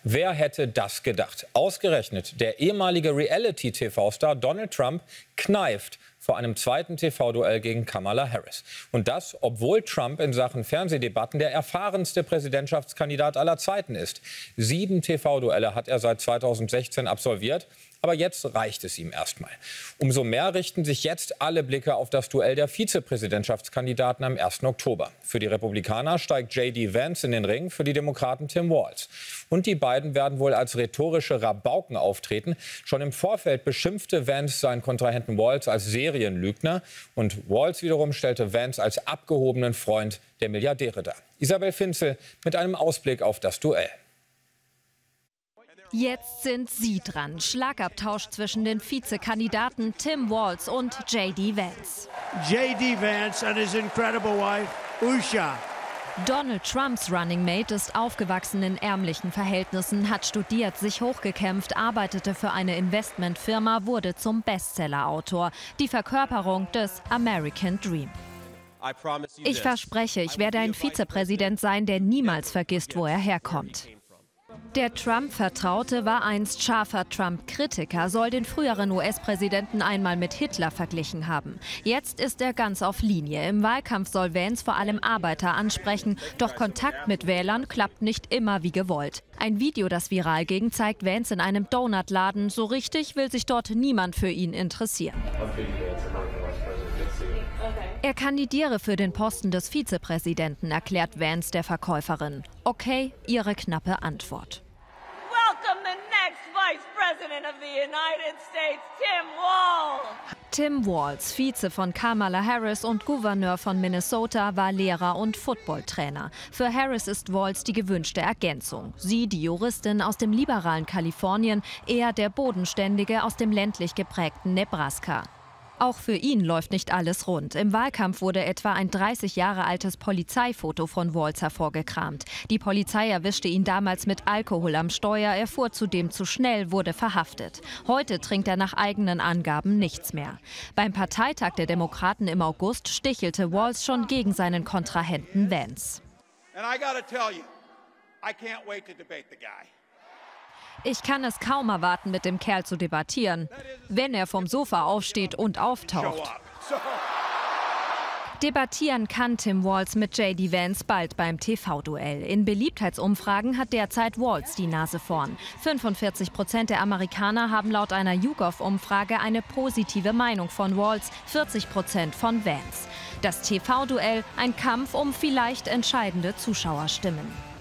Wer hätte das gedacht? Ausgerechnet der ehemalige Reality-TV-Star Donald Trump kneift vor einem zweiten TV-Duell gegen Kamala Harris. Und das, obwohl Trump in Sachen Fernsehdebatten der erfahrenste Präsidentschaftskandidat aller Zeiten ist. 7 TV-Duelle hat er seit 2016 absolviert. Aber jetzt reicht es ihm erstmal. Umso mehr richten sich jetzt alle Blicke auf das Duell der Vizepräsidentschaftskandidaten am 1. Oktober. Für die Republikaner steigt J.D. Vance in den Ring, für die Demokraten Tim Walz. Und die beiden werden wohl als rhetorische Rabauken auftreten. Schon im Vorfeld beschimpfte Vance seinen Kontrahenten Walz als Serienlügner. Und Walz wiederum stellte Vance als abgehobenen Freund der Milliardäre dar. Isabel Finzel mit einem Ausblick auf das Duell. Jetzt sind sie dran. Schlagabtausch zwischen den Vizekandidaten Tim Walz und J.D. Vance. J.D. Vance and his incredible wife, Usha. Donald Trumps Running Mate ist aufgewachsen in ärmlichen Verhältnissen, hat studiert, sich hochgekämpft, arbeitete für eine Investmentfirma, wurde zum Bestsellerautor. Die Verkörperung des American Dream. Ich verspreche, ich werde ein Vizepräsident sein, der niemals vergisst, wo er herkommt. Der Trump-Vertraute war einst scharfer Trump-Kritiker, soll den früheren US-Präsidenten einmal mit Hitler verglichen haben. Jetzt ist er ganz auf Linie. Im Wahlkampf soll Vance vor allem Arbeiter ansprechen. Doch Kontakt mit Wählern klappt nicht immer wie gewollt. Ein Video, das viral ging, zeigt Vance in einem Donutladen. So richtig will sich dort niemand für ihn interessieren. Er kandidiere für den Posten des Vizepräsidenten, erklärt Vance der Verkäuferin. Okay, ihre knappe Antwort. Welcome the next Vice President of the United States, Tim Walz. Tim Walz, Vize von Kamala Harris und Gouverneur von Minnesota, war Lehrer und Footballtrainer. Für Harris ist Walz die gewünschte Ergänzung. Sie, die Juristin aus dem liberalen Kalifornien, er der Bodenständige aus dem ländlich geprägten Nebraska. Auch für ihn läuft nicht alles rund. Im Wahlkampf wurde etwa ein 30 Jahre altes Polizeifoto von Walz hervorgekramt. Die Polizei erwischte ihn damals mit Alkohol am Steuer. Er fuhr zudem zu schnell, wurde verhaftet. Heute trinkt er nach eigenen Angaben nichts mehr. Beim Parteitag der Demokraten im August stichelte Walz schon gegen seinen Kontrahenten Vance. Ich kann es kaum erwarten, mit dem Kerl zu debattieren, wenn er vom Sofa aufsteht und auftaucht. Debattieren kann Tim Walz mit J.D. Vance bald beim TV-Duell. In Beliebtheitsumfragen hat derzeit Walz die Nase vorn. 45% der Amerikaner haben laut einer YouGov-Umfrage eine positive Meinung von Walz, 40% von Vance. Das TV-Duell, ein Kampf um vielleicht entscheidende Zuschauerstimmen.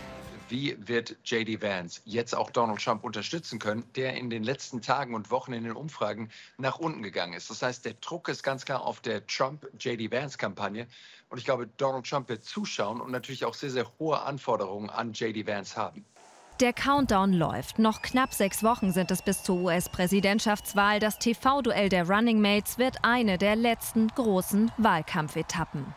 Wie wird J.D. Vance jetzt auch Donald Trump unterstützen können, der in den letzten Tagen und Wochen in den Umfragen nach unten gegangen ist? Das heißt, der Druck ist ganz klar auf der Trump-J.D. Vance-Kampagne. Und ich glaube, Donald Trump wird zuschauen und natürlich auch sehr, sehr hohe Anforderungen an J.D. Vance haben. Der Countdown läuft. Noch knapp 6 Wochen sind es bis zur US-Präsidentschaftswahl. Das TV-Duell der Running Mates wird eine der letzten großen Wahlkampfetappen.